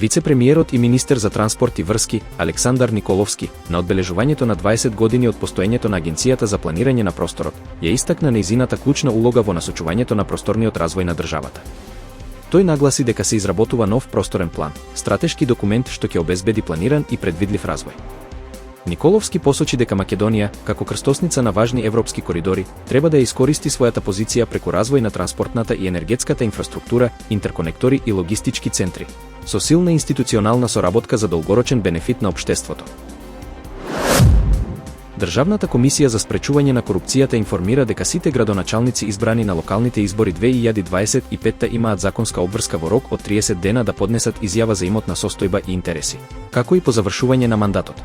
Вице-премиерот и министер за транспорт и врски, Александар Николовски, на одбележувањето на 20 години од постоењето на Агенцијата за планирање на просторот, ја истакна нејзината клучна улога во насочувањето на просторниот развој на државата. Тој нагласи дека се изработува нов просторен план, стратешки документ што ќе обезбеди планиран и предвидлив развој. Николовски посочи дека Македонија, како крстосница на важни европски коридори, треба да ја искористи својата позиција преку развој на транспортната и енергетската инфраструктура, интерконектори и логистички центри, со силна институционална соработка за долгорочен бенефит на општеството. Државната комисија за спречување на корупцијата информира дека сите градоначалници избрани на локалните избори 2025 имаат законска обврска во рок од 30 дена да поднесат изјава за имотна состојба и интереси, како и по завршување на мандатот.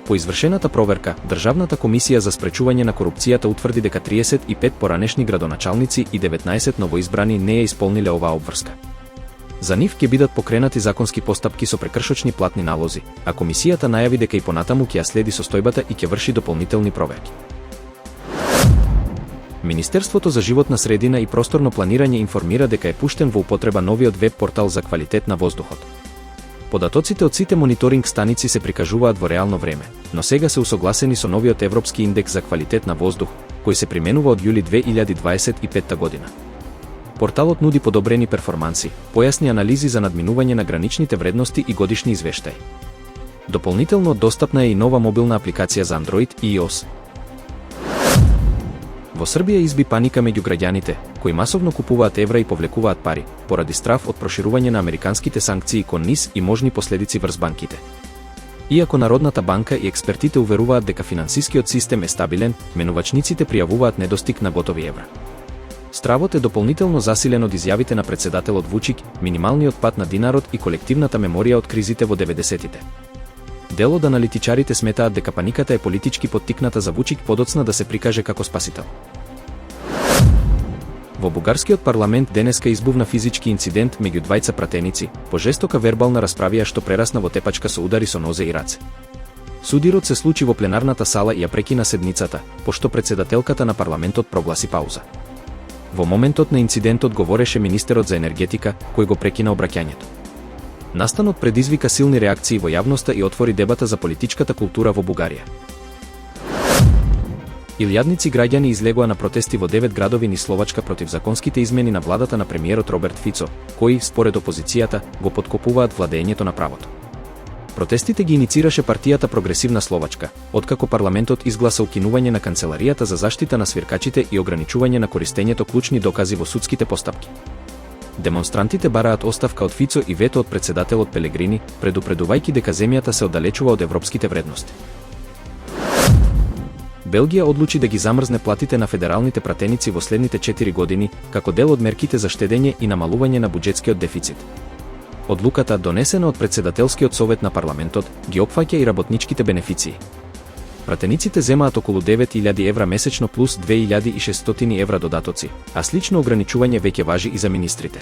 По извршената проверка, Државната комисија за спречување на корупцијата утврди дека 35 поранешни градоначалници и 19 новоизбрани не ја исполниле оваа обврска. За нив ќе бидат покренати законски постапки со прекршочни платни налози, а комисијата најави дека и понатаму ќе ја следи состојбата и ќе врши дополнителни проверки. Министерството за животна средина и просторно планирање информира дека е пуштен во употреба новиот веб портал за квалитет на воздухот. Податоците од сите мониторинг станици се прикажуваат во реално време, но сега се усогласени со новиот Европски индекс за квалитет на воздух, кој се применува од јули 2025 година. Порталот нуди подобрени перформанси, појасни анализи за надминување на граничните вредности и годишни извештаи. Дополнително достапна е и нова мобилна апликација за Android и iOS. Во Србија изби паника меѓу граѓаните, кои масовно купуваат евра и повлекуваат пари, поради страв од проширување на американските санкции кон низ и можни последици врз банките. Иако Народната банка и експертите уверуваат дека финансискиот систем е стабилен, менувачниците пријавуваат недостиг на готови евра. Стравот е дополнително засилен од изјавите на претседателот Вучик, минималниот пат на динарот и колективната меморија од кризите во 90-тите. Дел од аналитичарите сметаат дека паниката е политички поттикната за Вучик подоцна да се прикаже како спасител. Во бугарскиот парламент денеска избувна физички инцидент меѓу двајца пратеници, по жестока вербална расправија што прерасна во тепачка со удари со нозе и раце. Судирот се случи во пленарната сала и ја прекина седницата, пошто претседателката на парламентот прогласи пауза. Во моментот на инцидентот говореше министерот за енергетика, кој го прекина обраќањето. Настанот предизвика силни реакции во јавноста и отвори дебата за политичката култура во Бугарија. Илјадници граѓани излегоа на протести во 9 градови низ Словачка против законските измени на владата на премиерот Роберт Фицо, кои, според опозицијата, го поткопуваат владењето на правото. Протестите ги иницираше партијата Прогресивна Словачка, откако парламентот изгласа укинување на канцеларијата за заштита на свиркачите и ограничување на користењето клучни докази во судските постапки. Демонстрантите бараат оставка од Фицо и вето од претседателот Пелегрини, предупредувајќи дека земјата се оддалечува од европските вредности. Белгија одлучи да ги замрзне платите на федералните пратеници во следните 4 години, како дел од мерките за штедење и намалување на буџетскиот дефицит. Одлуката, донесена од претседателскиот совет на парламентот, ги опфаќа и работничките бенефиции. Пратениците земаат околу 9.000 евра месечно плюс 2.600 евра додатоци, а слично ограничување веќе важи и за министрите.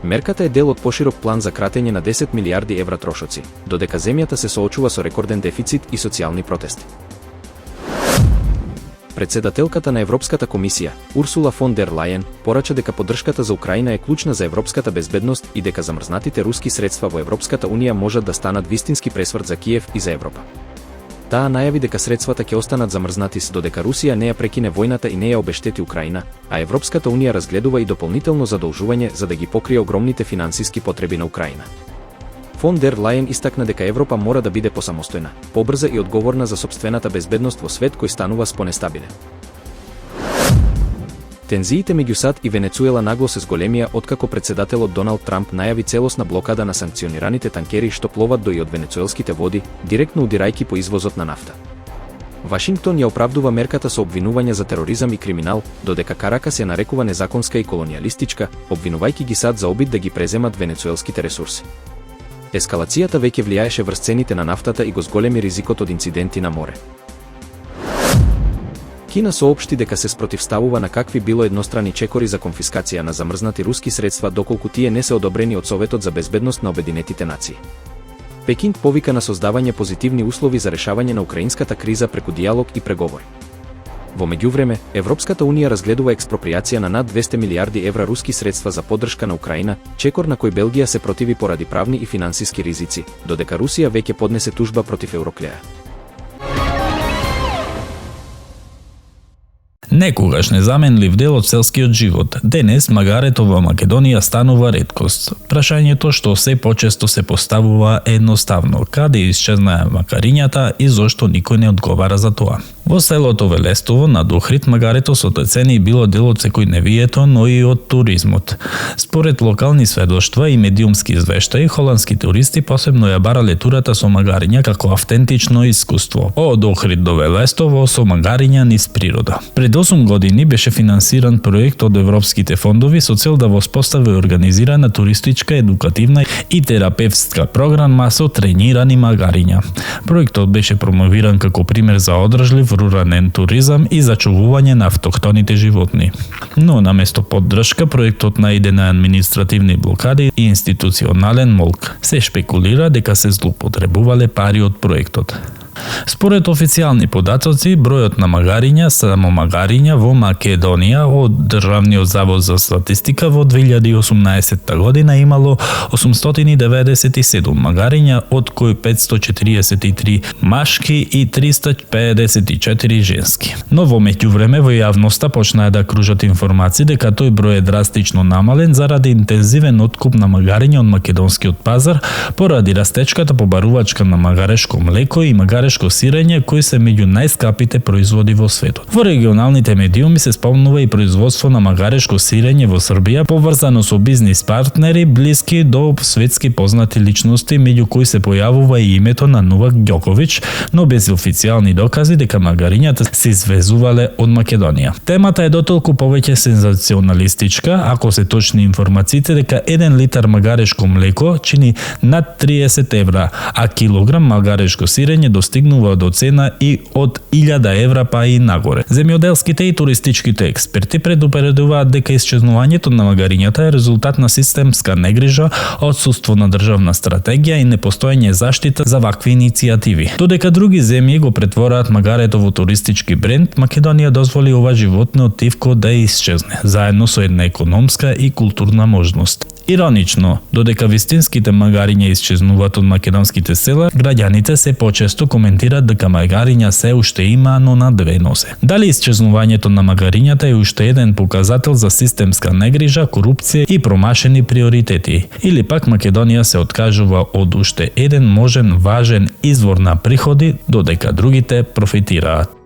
Мерката е дел од поширок план за кратење на 10 милиарди евра трошоци, додека земјата се соочува со рекорден дефицит и социјални протести. Председателката на Европската комисија, Урсула фон дер Лајен, порача дека поддршката за Украина е клучна за европската безбедност и дека замрзнатите руски средства во Европската унија можат да станат вистински пресврт за Киев и за Европа. Таа најави дека средствата ќе останат замрзнати додека Русија не ја прекине војната и не ја обештети Украина, а Европската унија разгледува и дополнително задолжување за да ги покрие огромните финансиски потреби на Украина. Фон дер Лајен истакна дека Европа мора да биде посамостојна, побрза и одговорна за сопствената безбедност во свет кој станува спонестабилен. Тензиите меѓу САД и Венецуела нагло се зголемија откако претседателот Доналд Трамп најави целосна блокада на санкционираните танкери што пловат до и од венецуелските води, директно удирајќи по извозот на нафта. Вашингтон ја оправдува мерката со обвинување за тероризам и криминал, додека Каракас ја нарекува незаконска и колонијалистичка, обвинувајќи ги САД за обид да ги преземат венецуелските ресурси. Ескалацијата веќе влијаеше врз цените на нафтата и го зголеми ризикот од инциденти на море. Кина соопшти дека се спротивставува на какви било еднострани чекори за конфискација на замрзнати руски средства доколку тие не се одобрени од Советот за безбедност на Обединетите нации. Пекинг повика на создавање позитивни услови за решавање на украинската криза преку дијалог и преговори. Во меѓувреме, Европската унија разгледува експроприација на над 200 милиарди евра руски средства за поддршка на Украина, чекор на кој Белгија се противи поради правни и финансиски ризици, додека Русија веќе поднесе тужба против Евроклеја. Некогаш незаменлив дел од селскиот живот, денес магарето во Македонија станува реткост. Прашањето што се почесто се поставува е едноставно: каде исчезнаа макарињата и зошто никој не одговара за тоа? Во селото Велестово над Охрид магарето со децени било дел од секојдневието, но и од туризмот. Според локални сведоштва и медиумски извештаи, холандски туристи посебно ја барале турата со магариња како автентично искуство. Од Охрид до Велестово со магариња низ природа. Пред 8 години беше финансиран проект од европските фондови со цел да воспостави организирана туристичка, едукативна и терапевтска програма со тренирани магариња. Проектот беше промовиран како пример за одржлив рурален туризам и зачувување на автохтоните животни. Но наместо поддршка, проектот наиде на административни блокади и институционален молк. Се шпекулира дека се злоупотребувале пари од проектот. Според официјални податоци, бројот на магариња, само магариња во Македонија од Државниот завод за статистика во 2018 година имало 897 магариња, од кои 543 машки и 354 женски. Но во меѓувреме во јавноста почнаа да кружат информации дека тој број е драстично намален заради интензивен откуп на магариња од македонскиот пазар поради растечката побарувачка на магарешко млеко и магарешко сирење, кои се меѓу најскапите производи во светот. Во регионалните медиуми се спомнува и производство на магарешко сирење во Србија, поврзано со бизнис партнери блиски до светски познати личности, меѓу кои се појавува и името на Новак Ѓоковиќ, но без официјални докази дека магарињата се извезувале од Македонија. Темата е дотолку повеќе сензационалистичка, ако се точни информациите дека 1 литар магарешко млеко чини над 30 евра, а килограм магарешко сирење достигнува до цена и од 1000 евра па и нагоре. Земјоделските и туристичките експерти предупредуваат дека исчезнувањето на магарињата е резултат на системска негрижа, отсуство на државна стратегија и непостоење заштита за вакви иницијативи. Додека други земји го претвораат магарето во туристички бренд, Македонија дозволи ова животно тивко да исчезне, заедно со една економска и културна можност. Иронично, додека вистинските магариња исчезнуваат од македонските села, граѓаните се почесто коментираат дека магариња се уште има, но на две нозе. Дали исчезнувањето на магарињата е уште еден показател за системска негрижа, корупција и промашени приоритети? Или пак Македонија се откажува од уште еден можен важен извор на приходи, додека другите профитираат?